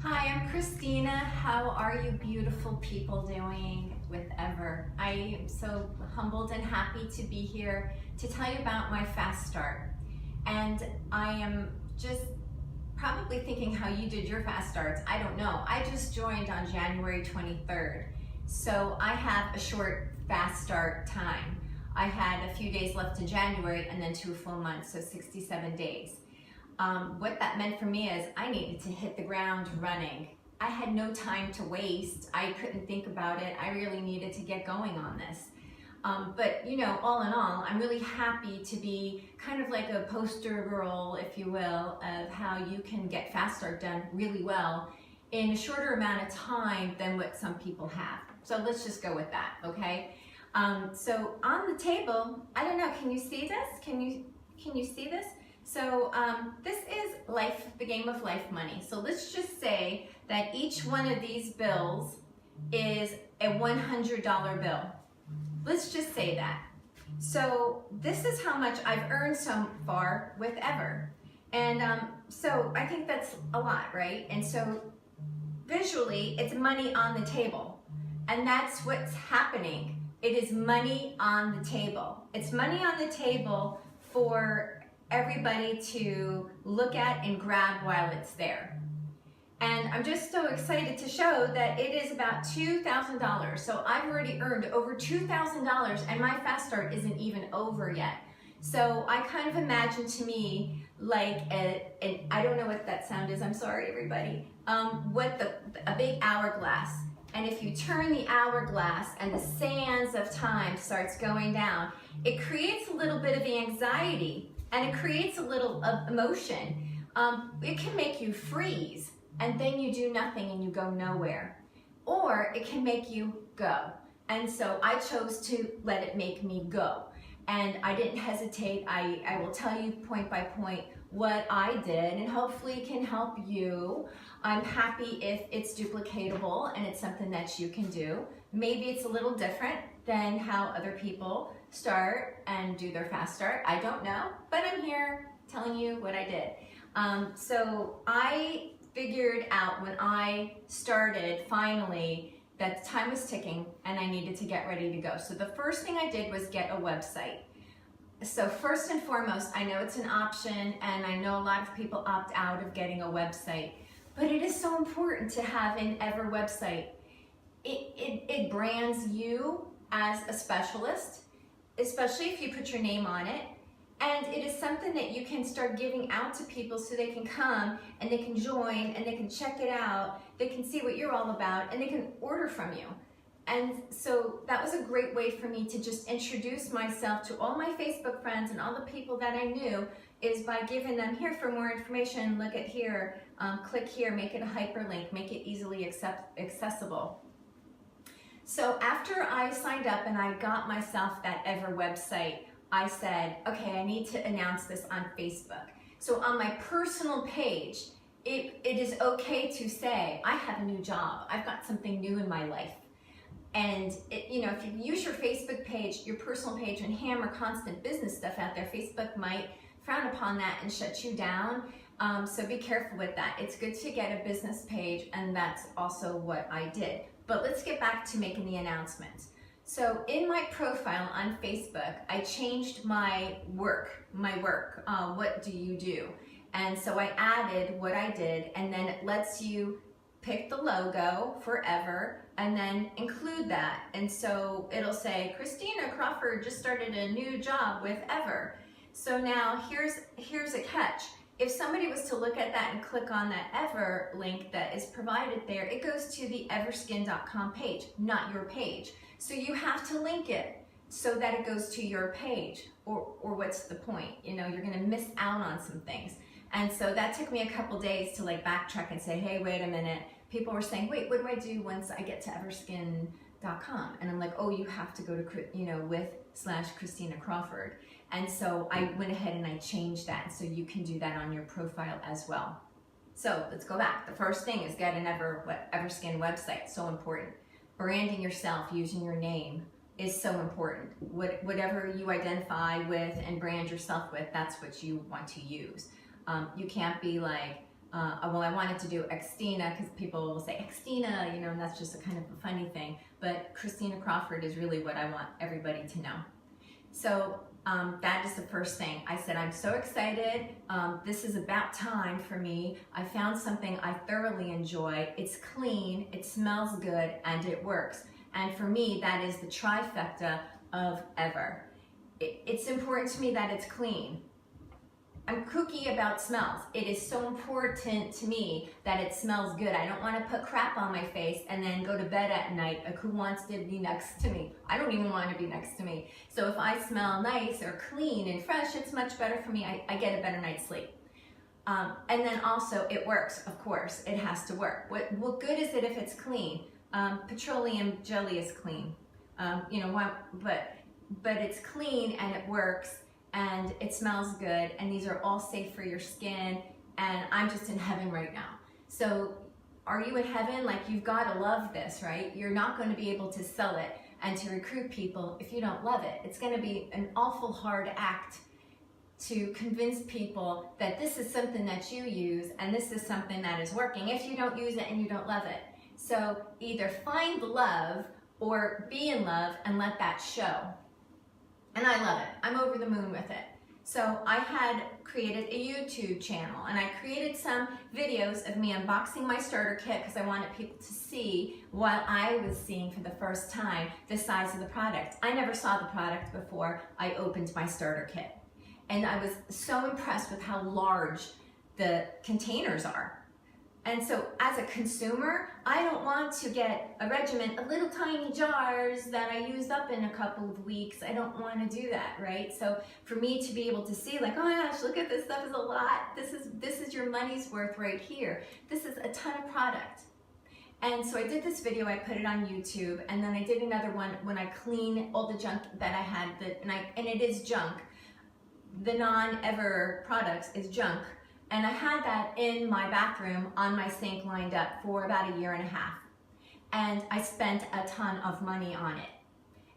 Hi, I'm Christina. How are you beautiful people doing with Ever? I am so humbled and happy to be here to tell you about my fast start. And I am just probably thinking how you did your fast starts. I don't know. I just joined on January 23rd. So I have a short fast start time. I had a few days left in January and then 2 full months, so 67 days. What that meant for me is I needed to hit the ground running. I had no time to waste. I couldn't think about it. I really needed to get going on this. But you know, all in all, I'm really happy to be kind of like a poster girl, if you will, of how you can get fast start done really well in a shorter amount of time than what some people have. So let's just go with that, okay? So on the table, I don't know, can you see this? Can you see this? So this is life, the game of life money. So let's just say that each one of these bills is a $100 bill. Let's just say that. So this is how much I've earned so far with Ever. And so I think that's a lot, right? And so visually, it's money on the table. And that's what's happening. It is money on the table. It's money on the table for everybody to look at and grab while it's there. And I'm just so excited to show that it is about $2,000. So I've already earned over $2,000 and my fast start isn't even over yet. So I kind of imagine to me like I don't know what that sound is, I'm sorry everybody, a big hourglass. And if you turn the hourglass and the sands of time starts going down, it creates a little bit of anxiety and it creates a little of emotion. It can make you freeze and then you do nothing and you go nowhere. Or it can make you go. And so I chose to let it make me go. And I didn't hesitate. I will tell you point by point what I did and hopefully it can help you. I'm happy if it's duplicatable and it's something that you can do. Maybe it's a little different than how other people start and do their fast start. I don't know, but I'm here telling you what I did. So I figured out when I started finally that the time was ticking and I needed to get ready to go. So the first thing I did was get a website. So first and foremost, I know it's an option and I know a lot of people opt out of getting a website, but it is so important to have an Ever website. It brands you as a specialist, especially if you put your name on it. And it is something that you can start giving out to people so they can come and they can join and they can check it out. They can see what you're all about and they can order from you. And so that was a great way for me to just introduce myself to all my Facebook friends and all the people that I knew is by giving them here for more information, look at here, click here, make it a hyperlink, make it easily accessible. So after I signed up and I got myself that Ever website, I said, okay, I need to announce this on Facebook. So on my personal page, it is okay to say, I have a new job. I've got something new in my life. And you know, if you use your Facebook page, your personal page, and hammer constant business stuff out there, Facebook might frown upon that and shut you down. So be careful with that. It's good to get a business page, and that's also what I did. But let's get back to making the announcement. So in my profile on Facebook, I changed my work, what do you do? And so I added what I did, and then it lets you pick the logo for Ever and then include that. And so it'll say, Christina Crawford just started a new job with Ever. So now here's a catch. If somebody was to look at that and click on that Ever link that is provided there, it goes to the everskin.com page, not your page. So you have to link it so that it goes to your page, or what's the point? You know, you're gonna miss out on some things. And so that took me a couple days to like backtrack and say, hey, wait a minute. People were saying, wait, what do I do once I get to everskin.com? And I'm like, oh, you have to go to, you know, /Christina Crawford. And so I went ahead and I changed that. So you can do that on your profile as well. So let's go back. The first thing is get an Everskin website, so important. Branding yourself, using your name is so important. Whatever you identify with and brand yourself with, that's what you want to use. You can't be like well, I wanted to do Christina because people will say Christina, you know, and that's just a kind of a funny thing. But Christina Crawford is really what I want everybody to know. So that is the first thing. I said, I'm so excited. This is about time for me. I found something I thoroughly enjoy. It's clean, it smells good, and it works. And for me, that is the trifecta of ever. It's important to me that it's clean. I'm kooky about smells. It is so important to me that it smells good. I don't want to put crap on my face and then go to bed at night. Like, who wants to be next to me? I don't even want to be next to me. So if I smell nice or clean and fresh, it's much better for me. I get a better night's sleep. And then also it works, of course. It has to work. What good is it if it's clean? Petroleum jelly is clean. You know, but it's clean and it works. And it smells good, and these are all safe for your skin, and I'm just in heaven right now. So are you in heaven? Like, you've got to love this, right? You're not going to be able to sell it and to recruit people if you don't love it. It's going to be an awful hard act to convince people that this is something that you use and this is something that is working if you don't use it and you don't love it. So either find the love or be in love and let that show. And I love it. I'm over the moon with it. So I had created a YouTube channel, and I created some videos of me unboxing my starter kit because I wanted people to see what I was seeing for the first time, the size of the product. I never saw the product before I opened my starter kit. And I was so impressed with how large the containers are. And so as a consumer, I don't want to get a regimen of little tiny jars that I use up in a couple of weeks. I don't want to do that, right? So for me to be able to see, like, oh my gosh, look at this stuff, is a lot. This is your money's worth right here. This is a ton of product. And so I did this video, I put it on YouTube, and then I did another one when I clean all the junk that I had, and it is junk. The non-ever products is junk. And I had that in my bathroom on my sink lined up for about 1.5 years. And I spent a ton of money on it.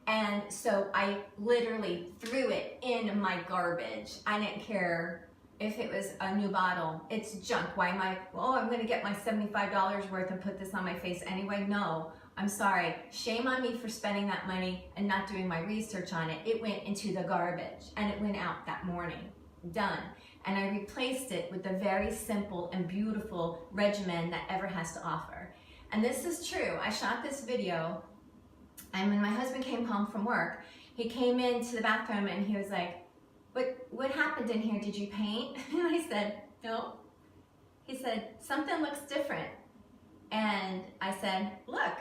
And so I literally threw it in my garbage. I didn't care if it was a new bottle. It's junk. Why am I, oh, I'm gonna get my $75 worth and put this on my face anyway? No, I'm sorry. Shame on me for spending that money and not doing my research on it. It went into the garbage and it went out that morning. Done. And I replaced it with a very simple and beautiful regimen that Ever has to offer. And this is true. I shot this video, and when my husband came home from work, he came into the bathroom and he was like, what happened in here? Did you paint? And I said, no. He said, something looks different. And I said, look.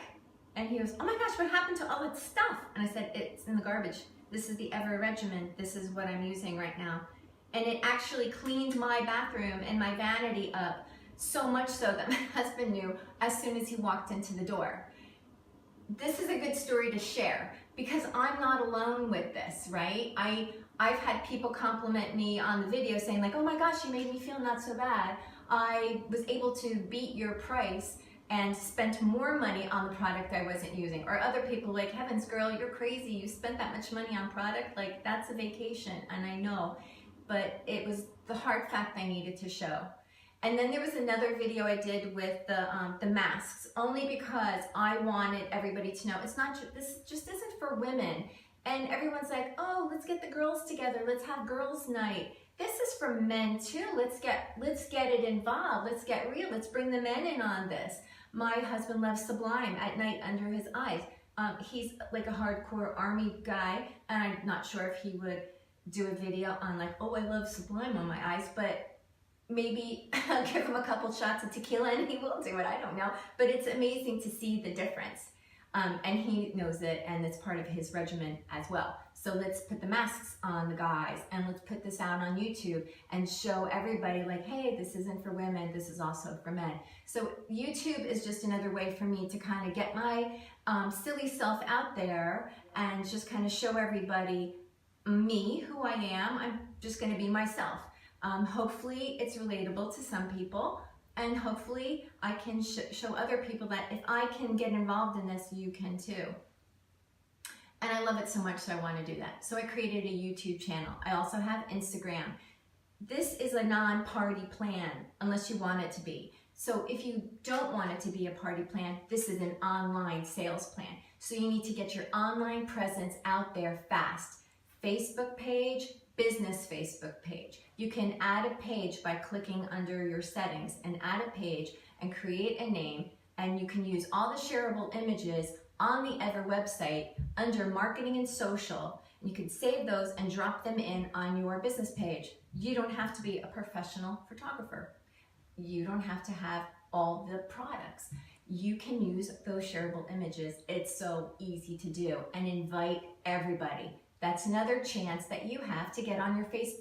And he goes, oh my gosh, what happened to all that stuff? And I said, it's in the garbage. This is the Ever regimen. This is what I'm using right now. And it actually cleaned my bathroom and my vanity up, so much so that my husband knew as soon as he walked into the door. This is a good story to share because I'm not alone with this, right? I've had people compliment me on the video saying like, oh my gosh, you made me feel not so bad. I was able to beat your price and spent more money on the product I wasn't using. Or other people like, heavens girl, you're crazy. You spent that much money on product? Like, that's a vacation, and I know. But it was the hard fact I needed to show. And then there was another video I did with the masks, only because I wanted everybody to know it's not this just isn't for women. And everyone's like, oh, let's get the girls together, let's have girls' night. This is for men too. Let's get it involved. Let's get real. Let's bring the men in on this. My husband loves Sublime at night under his eyes. He's like a hardcore army guy, and I'm not sure if he would do a video on like, oh, I love Sublime on my eyes, but maybe I'll give him a couple shots of tequila and he will do it, I don't know. But it's amazing to see the difference. And he knows it, and it's part of his regimen as well. So let's put the masks on the guys, and let's put this out on YouTube and show everybody like, hey, this isn't for women, this is also for men. So YouTube is just another way for me to kind of get my silly self out there and just kind of show everybody me, who I am. I'm just going to be myself. Hopefully it's relatable to some people, and hopefully I can show other people that if I can get involved in this, you can too. And I love it so much, so I want to do that. So I created a YouTube channel. I also have Instagram. this is a non-party plan unless you want it to be. So if you don't want it to be a party plan, this is an online sales plan. So you need to get your online presence out there fast. Facebook page, business Facebook page. You can add a page by clicking under your settings and add a page and create a name, and you can use all the shareable images on the Ever website under marketing and social. You can save those and drop them in on your business page. You don't have to be a professional photographer. You don't have to have all the products. You can use those shareable images. It's so easy to do, and invite everybody. That's another chance that you have to get on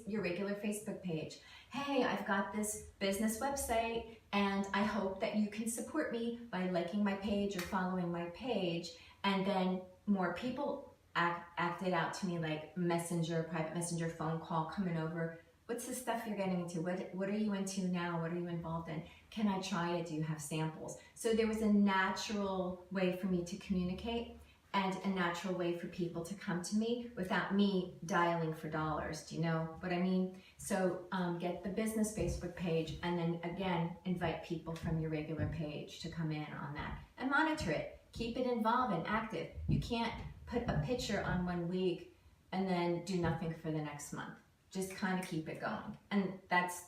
your regular Facebook page. Hey, I've got this business website, and I hope that you can support me by liking my page or following my page. And then more people acted out to me, like messenger, private messenger, phone call, coming over. What's the stuff you're getting into? What are you into now? What are you involved in? Can I try it? Do you have samples? So there was a natural way for me to communicate, and a natural way for people to come to me without me dialing for dollars. Do you know what I mean? So get the business Facebook page, and then again, invite people from your regular page to come in on that and monitor it. Keep it involved and active. You can't put a picture on one week and then do nothing for the next month. Just kind of keep it going. And that's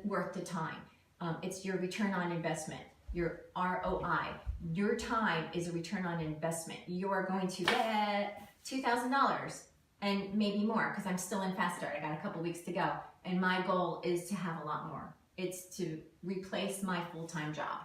worth the time. It's your return on investment, your ROI. Your time is a return on investment. You are going to get $2,000 and maybe more, because I'm still in Fast Start. I got a couple weeks to go. And my goal is to have a lot more. It's to replace my full-time job.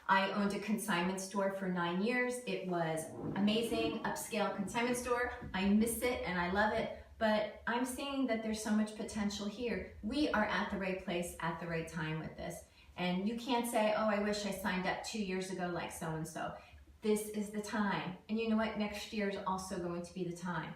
I owned a consignment store for 9 years. It was amazing, upscale consignment store. I miss it and I love it, but I'm seeing that there's so much potential here. We are at the right place at the right time with this. And you can't say, oh, I wish I signed up 2 years ago like so-and-so. This is the time. And you know what? Next year is also going to be the time.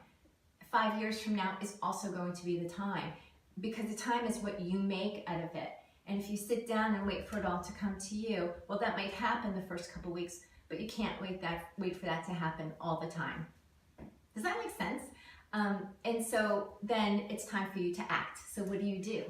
5 years from now is also going to be the time, because the time is what you make out of it. And if you sit down and wait for it all to come to you, well, that might happen the first couple weeks, but you can't wait for that to happen all the time. Does that make sense? And so then it's time for you to act. So what do?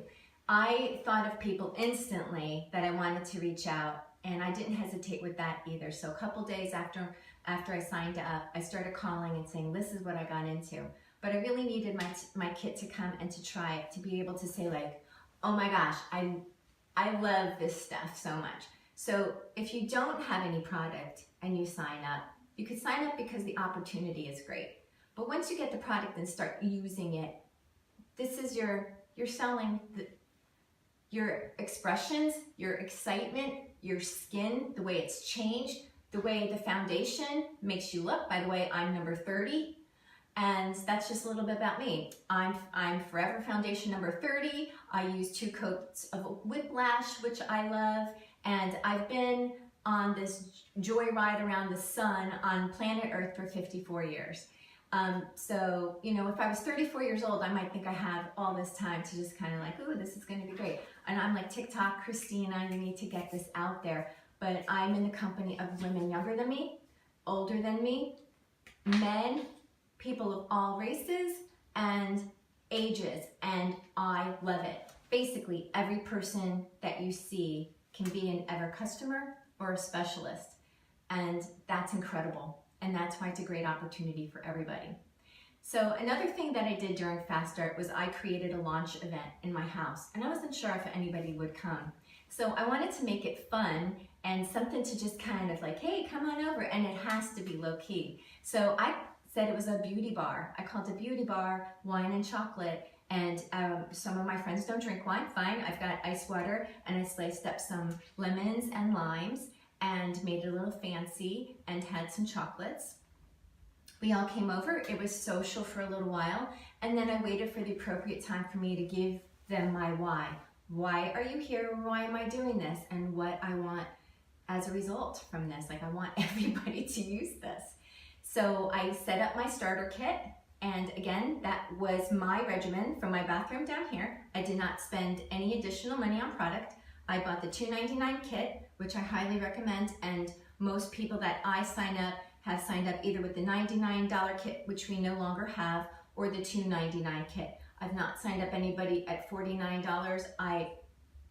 I thought of people instantly that I wanted to reach out, and I didn't hesitate with that either. So a couple days after I signed up, I started calling and saying, this is what I got into. But I really needed my kit to come and to try it, to be able to say like, oh my gosh, I love this stuff so much. So if you don't have any product and you sign up, you could sign up because the opportunity is great. But once you get the product and start using it, this is you're selling your expressions, your excitement, your skin, the way it's changed, the way the foundation makes you look. By the way, I'm number 30, and that's just a little bit about me. I'm Forever Foundation number 30. I use 2 coats of Whiplash, which I love, and I've been on this joyride around the sun on planet Earth for 54 years. So, you know, if I was 34 years old, I might think I have all this time to just kind of like, ooh, this is going to be great. And I'm like, TikTok, Christina, you need to get this out there. But I'm in the company of women younger than me, older than me, men, people of all races and ages, and I love it. Basically, every person that you see can be an Ever customer or a specialist, and that's incredible. And that's why it's a great opportunity for everybody. So another thing that I did during Fast Start was I created a launch event in my house, and I wasn't sure if anybody would come. So I wanted to make it fun and something to just kind of like, hey, come on over, and it has to be low key. So I said it was a beauty bar. I called it beauty bar, wine and chocolate, and some of my friends don't drink wine, fine. I've got ice water, and I sliced up some lemons and limes, and made it a little fancy and had some chocolates. We all came over. It was social for a little while, and then I waited for the appropriate time for me to give them my why. Why are you here? Why am I doing this? And what I want as a result from this. Like, I want everybody to use this. So I set up my starter kit, and again, that was my regimen from my bathroom down here. I did not spend any additional money on product. I bought the $2.99 kit, which I highly recommend, and most people that I sign up have signed up either with the $99 kit, which we no longer have, or the $2.99 kit. I've not signed up anybody at $49.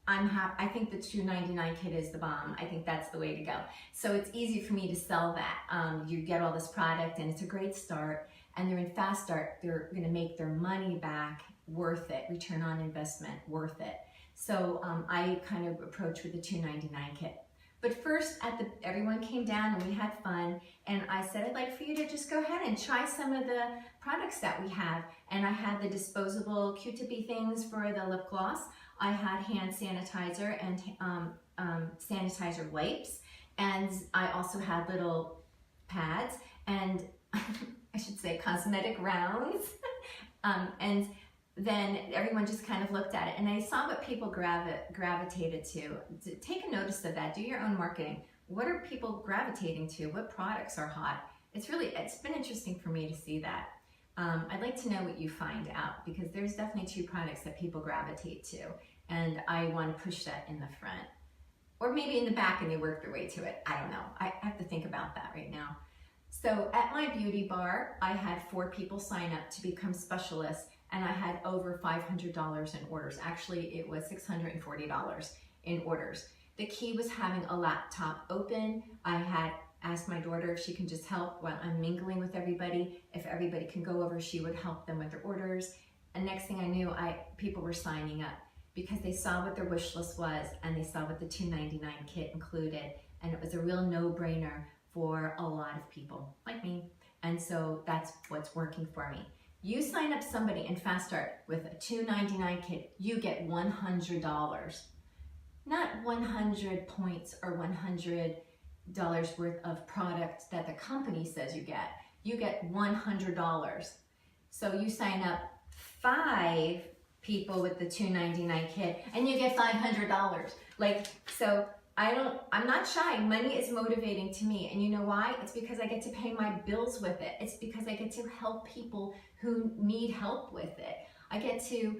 I'm happy. I think the $2.99 kit is the bomb. I think that's the way to go. So it's easy for me to sell that. You get all this product and it's a great start, and they're in fast start. They're gonna make their money back worth it, return on investment worth it. So I kind of approach with the $2.99 kit. But first, everyone came down and we had fun, and I said, I'd like for you to just go ahead and try some of the products that we have. And I had the disposable Q-tippy things for the lip gloss. I had hand sanitizer and sanitizer wipes, and I also had little pads and I should say cosmetic rounds. And then everyone just kind of looked at it, and I saw what people gravitated to. Take a notice of that. Do your own marketing. What are people gravitating to? What products are hot? It's been interesting for me to see that. I'd like to know what you find out, because there's definitely 2 products that people gravitate to, and I want to push that in the front. Or maybe in the back and they work their way to it. I don't know. I have to think about that right now. So at my beauty bar, I had 4 people sign up to become specialists, and I had over $500 in orders. Actually, it was $640 in orders. The key was having a laptop open. I had asked my daughter if she can just help while I'm mingling with everybody. If everybody can go over, she would help them with their orders. And next thing I knew, people were signing up because they saw what their wish list was, and they saw what the $2.99 kit included. And it was a real no-brainer for a lot of people like me. And so that's what's working for me. You sign up somebody in Fast Start with a $2.99 kit, you get $100. Not 100 points or $100 worth of product that the company says you get. You get $100. So you sign up 5 people with the $2.99 kit and you get $500. I'm not shy. Money is motivating to me. And you know why? It's because I get to pay my bills with it. It's because I get to help people who need help with it. I get to,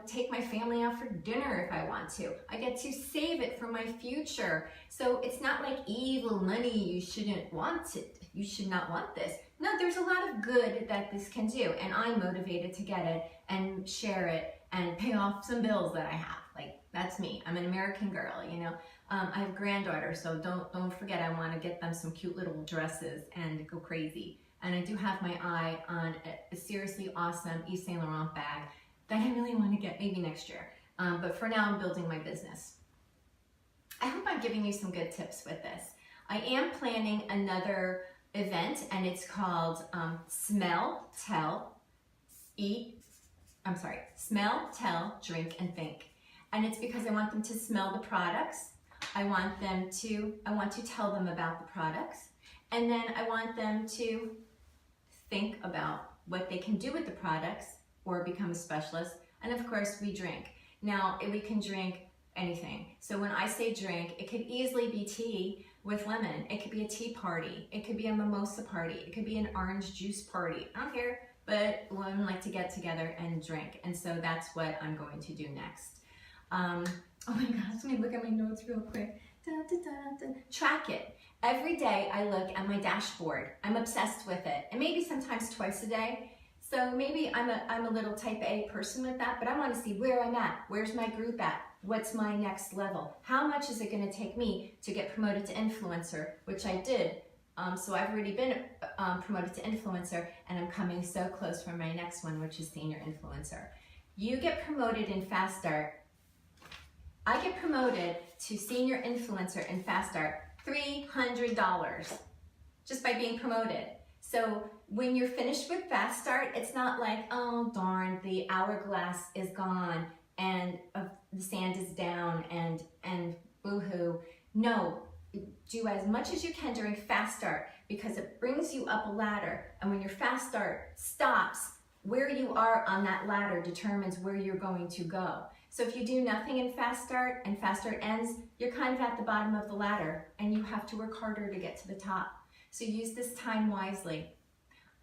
take my family out for dinner if I want to. I get to save it for my future. So it's not like evil money, you shouldn't want it. You should not want this. No, there's a lot of good that this can do. And I'm motivated to get it and share it and pay off some bills that I have. That's me. I'm an American girl, I have granddaughters, so don't forget I want to get them some cute little dresses and go crazy. And I do have my eye on a seriously awesome Yves Saint Laurent bag that I really want to get maybe next year. But for now, I'm building my business. I hope I'm giving you some good tips with this. I am planning another event, and it's called Smell, Tell, Drink, and Think. And it's because I want them to smell the products. I want to tell them about the products. And then I want them to think about what they can do with the products or become a specialist. And of course, we drink. Now, we can drink anything. So when I say drink, it could easily be tea with lemon. It could be a tea party. It could be a mimosa party. It could be an orange juice party. I don't care, but women like to get together and drink. And so that's what I'm going to do next. Oh my gosh, let me look at my notes real quick. Track it. Every day I look at my dashboard. I'm obsessed with it. And maybe sometimes twice a day. So maybe I'm a little type A person with that, but I want to see where I'm at. Where's my group at? What's my next level? How much is it going to take me to get promoted to influencer, which I did. So I've already been promoted to influencer, and I'm coming so close for my next one, which is senior influencer. You get promoted in Fast Start. I get promoted to senior influencer in Fast Start, $300 just by being promoted. So when you're finished with Fast Start, it's not like, oh darn, the hourglass is gone and the sand is down and boo-hoo. No, do as much as you can during Fast Start because it brings you up a ladder. And when your Fast Start stops, where you are on that ladder determines where you're going to go. So if you do nothing in Fast Start and Fast Start ends, you're kind of at the bottom of the ladder and you have to work harder to get to the top. So use this time wisely.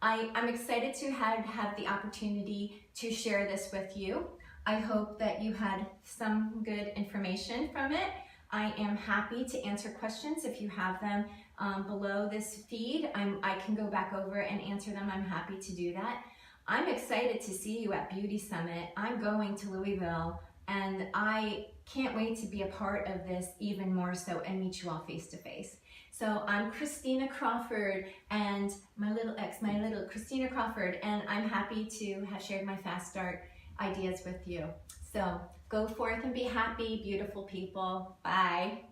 I'm excited to have the opportunity to share this with you. I hope that you had some good information from it. I am happy to answer questions if you have them below this feed. I can go back over and answer them. I'm happy to do that. I'm excited to see you at Beauty Summit. I'm going to Louisville, and I can't wait to be a part of this even more so and meet you all face to face. So I'm Christina Crawford, and my little Christina Crawford, and I'm happy to have shared my fast start ideas with you. So go forth and be happy, beautiful people. Bye.